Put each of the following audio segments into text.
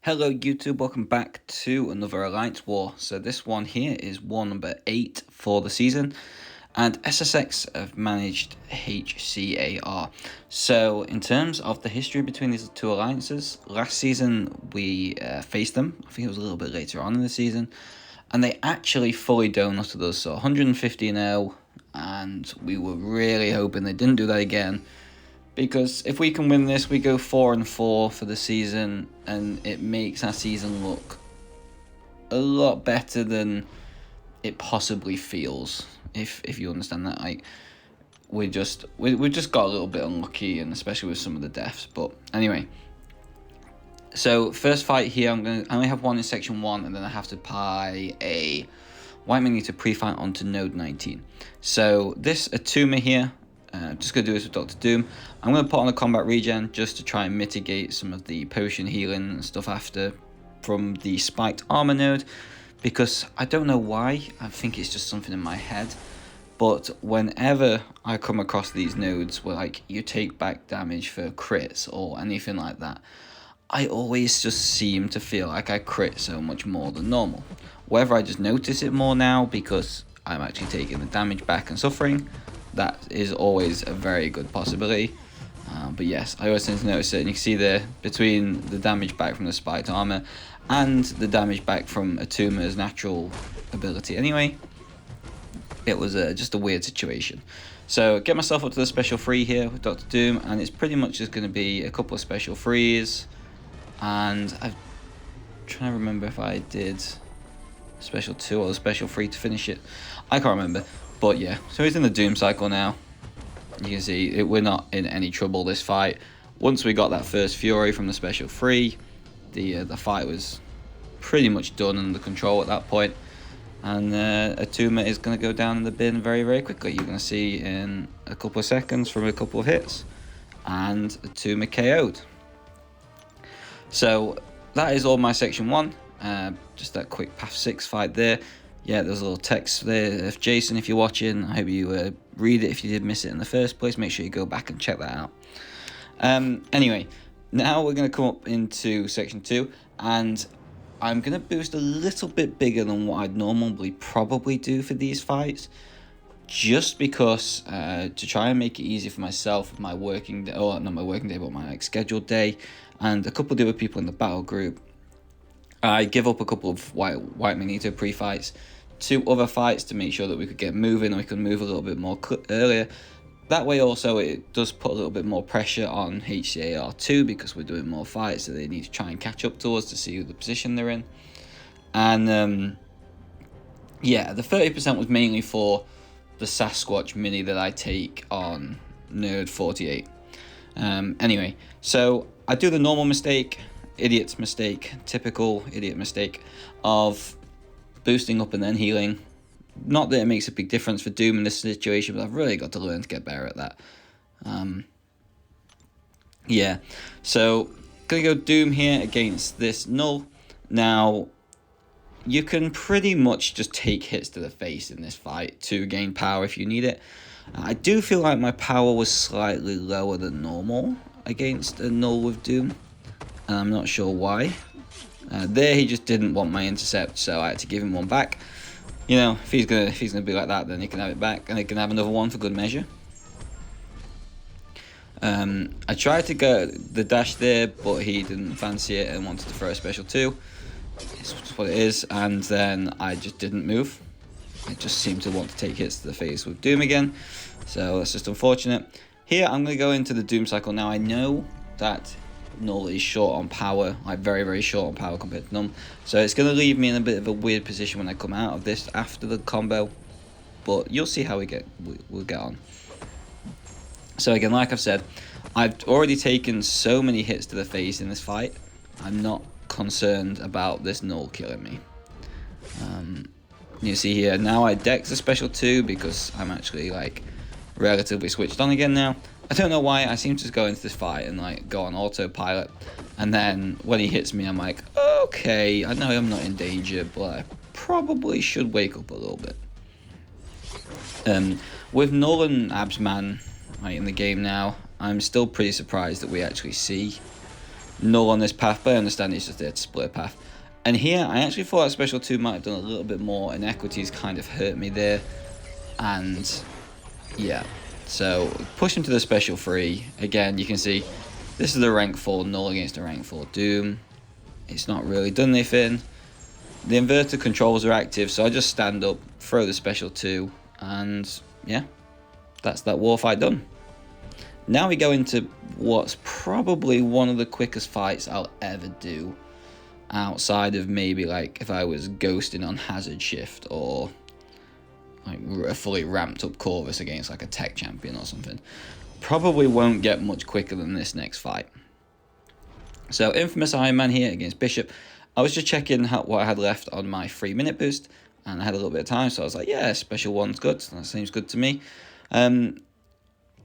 Hello YouTube, welcome back to another Alliance War. So this one here is war number 8 for the season, and SSX have managed HCAR. So in terms of the history between these two alliances, last season we faced them. I think it was a little bit later on in the season, and they actually fully donuted us, so 150-0, and we were really hoping they didn't do that again. Because if we can win this, we go 4-4 for the season, and it makes our season look a lot better than it possibly feels. If you understand that, like we just got a little bit unlucky, and especially with some of the deaths. But anyway, so first fight here, I only have one in section 1, and then I have to buy a white magneto pre-fight onto node 19. So this attuma here. Just going to do this with Dr. Doom. I'm going to put on a combat regen just to try and mitigate some of the potion healing and stuff after from the spiked armor node, because I don't know why, I think it's just something in my head, but whenever I come across these nodes where like you take back damage for crits or anything like that, I always just seem to feel like I crit so much more than normal. Whether I just notice it more now because I'm actually taking the damage back and suffering, that is always a very good possibility. But yes, I always tend to notice it, and you can see there between the damage back from the spiked armor and the damage back from Attuma's natural ability anyway, it was just a weird situation. So get myself up to the special 3 here with Dr. Doom, and it's pretty much just going to be a couple of special 3s, and I'm trying to remember if I did special 2 or the special 3 to finish it. I can't remember. But yeah, so he's in the Doom cycle now. You can see we're not in any trouble this fight. Once we got that first Fury from the special 3, the fight was pretty much done under control at that point. And Attuma is going to go down in the bin very, very quickly. You're going to see in a couple of seconds from a couple of hits. And Attuma KO'd. So that is all my section 1. Just that quick Path 6 fight there. Yeah, there's a little text there. If Jason, if you're watching, I hope you read it if you did miss it in the first place. Make sure you go back and check that out. Anyway, now we're going to come up into section 2, and I'm going to boost a little bit bigger than what I'd normally probably do for these fights, just because to try and make it easy for myself, my working day, or not my working day, but my scheduled day, and a couple of the other people in the battle group. I give up a couple of white magneto pre-fights to other fights to make sure that we could get moving, and we could move a little bit more earlier. That way also it does put a little bit more pressure on HCAR2 because we're doing more fights, so they need to try and catch up to us to see the position they're in. And yeah, the 30% was mainly for the Sasquatch mini that I take on Nerd 48. Anyway, so I do the normal mistake, idiot's mistake, typical idiot mistake of boosting up and then healing. Not that it makes a big difference for Doom in this situation, but I've really got to learn to get better at that. Yeah, so gonna go Doom here against this Null. Now, you can pretty much just take hits to the face in this fight to gain power if you need it. I do feel like my power was slightly lower than normal against a Null with Doom. I'm not sure why. There he just didn't want my intercept, so I had to give him one back. You know, if he's gonna be like that, then he can have it back, and he can have another one for good measure. I tried to go the dash there, but he didn't fancy it and wanted to throw a special 2. It's just what it is, and then I just didn't move. I just seemed to want to take hits to the face with Doom again, so that's just unfortunate. Here I'm going to go into the Doom cycle. Now I know that Null is short on power, like very, very short on power compared to Num, so it's going to leave me in a bit of a weird position when I come out of this after the combo, but you'll see how we'll get on. So again, like I've said, I've already taken so many hits to the face in this fight, I'm not concerned about this Null killing me. You see here, now I dex a special 2 because I'm actually like relatively switched on again now. I don't know why, I seem to just go into this fight and like go on autopilot, and then when he hits me I'm like, okay, I know I'm not in danger, but I probably should wake up a little bit. With Null and Absman like in the game now, I'm still pretty surprised that we actually see null on this path, but I understand he's just there to split a path. And here, I actually thought that special 2 might have done a little bit more, and equities kind of hurt me there. And yeah, so push him to the special 3. Again, you can see this is the rank 4 null against the rank 4 Doom. It's not really done anything. The inverted controls are active, so I just stand up, throw the special 2, and yeah, that's that war fight done. Now we go into what's probably one of the quickest fights I'll ever do, outside of maybe like if I was ghosting on Hazard Shift or like a fully ramped up Corvus against like a tech champion or something. Probably won't get much quicker than this next fight. So Infamous Iron Man here against Bishop. I was just checking what I had left on my 3-minute boost, and I had a little bit of time, so I was like, yeah, special 1's good. That seems good to me.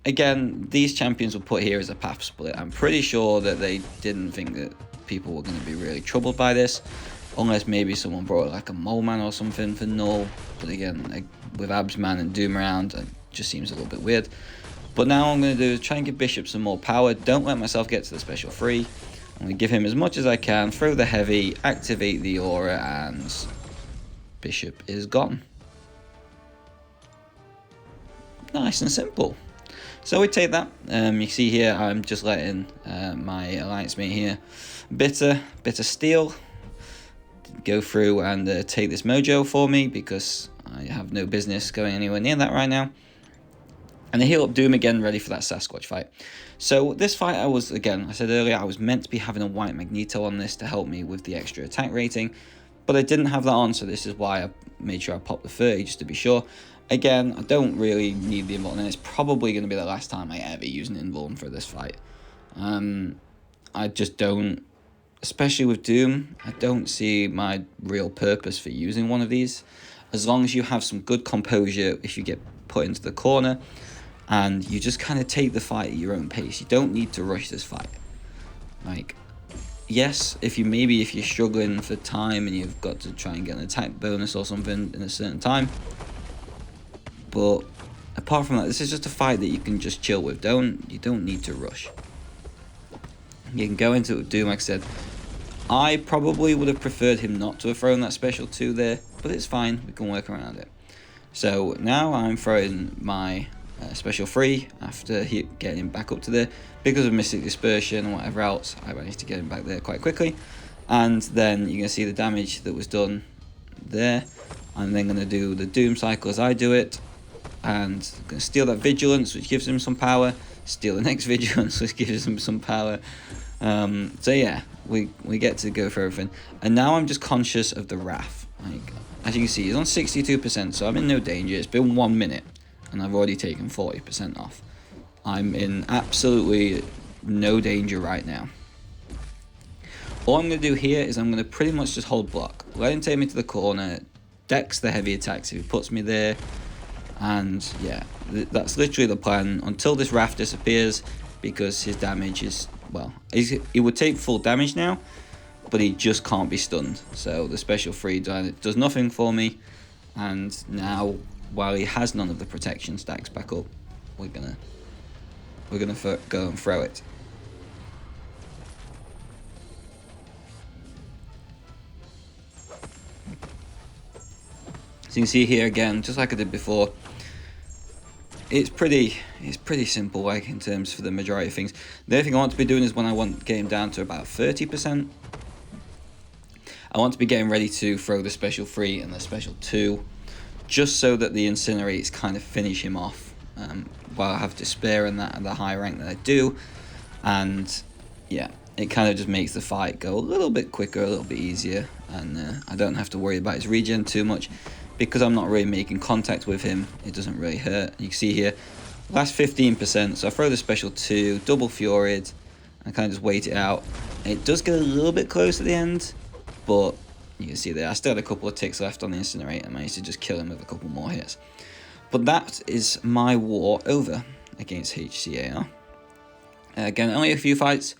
Again, these champions were put here as a path split. I'm pretty sure that they didn't think that people were going to be really troubled by this, unless maybe someone brought like a Mole Man or something for null. But again, like, with Absman and Doom around, it just seems a little bit weird. But now what I'm going to do is try and give Bishop some more power. Don't let myself get to the special 3. I'm going to give him as much as I can, throw the heavy, activate the aura, and Bishop is gone. Nice and simple. So we take that. You see here, I'm just letting my alliance mate here, Bitter Steel, go through and take this mojo for me, because I have no business going anywhere near that right now. And they heal up Doom again, ready for that Sasquatch fight. So this fight, I said earlier, I was meant to be having a white Magneto on this to help me with the extra attack rating, but I didn't have that on, so this is why I made sure I popped the 30 just to be sure. Again, I don't really need the Invuln, and it's probably going to be the last time I ever use an Invuln for this fight. I just don't, especially with Doom, I don't see my real purpose for using one of these. As long as you have some good composure if you get put into the corner, and you just kind of take the fight at your own pace. You don't need to rush this fight. Like, yes, if you're struggling for time and you've got to try and get an attack bonus or something in a certain time, but apart from that, this is just a fight that you can just chill with. You don't need to rush. You can go into it with Doom, like I said. I probably would have preferred him not to have thrown that special 2 there, but it's fine, we can work around it. So now I'm throwing my special 3 after getting him back up to there. Because of Mystic Dispersion and whatever else, I managed to get him back there quite quickly. And then you can see the damage that was done there. I'm then going to do the Doom cycle as I do it, and I'm going to steal that Vigilance, which gives him some power, steal the next Vigilance, which gives him some power. So yeah, we get to go for everything. And now I'm just conscious of the Wrath. Like, as you can see, he's on 62%, so I'm in no danger. It's been 1 minute, and I've already taken 40% off. I'm in absolutely no danger right now. All I'm going to do here is I'm going to pretty much just hold block. Let him take me to the corner, dex the heavy attacks if he puts me there, and yeah, that's literally the plan until this Wrath disappears, because his damage is, well, he would take full damage now, but he just can't be stunned. So the special 3 does nothing for me, and now, while he has none of the protection stacks back up, we're gonna go and throw it. So you can see here again, just like I did before, it's pretty simple, like in terms for the majority of things. The only thing I want to be doing is when I want getting down to about 30%, I want to be getting ready to throw the special 3 and the special 2, just so that the Incinerates kind of finish him off, while I have Despair and that at the high rank that I do. And yeah, it kind of just makes the fight go a little bit quicker, a little bit easier, and I don't have to worry about his regen too much, because I'm not really making contact with him. It doesn't really hurt. You can see here, last 15%, so I throw the special 2, double Furied, and kind of just wait it out. It does get a little bit close at the end, but you can see there, I still had a couple of ticks left on the Incinerate, and managed to just kill him with a couple more hits. But that is my war over against HCAR. Again, only a few fights,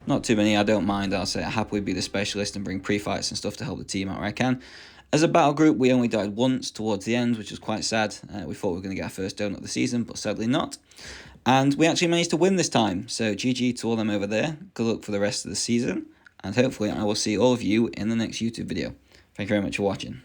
not too many, I don't mind. I'll say I happily be the specialist and bring pre-fights and stuff to help the team out where I can. As a battle group, we only died once towards the end, which was quite sad. We thought we were going to get our first donut of the season, but sadly not. And we actually managed to win this time, so GG to all them over there. Good luck for the rest of the season, and hopefully I will see all of you in the next YouTube video. Thank you very much for watching.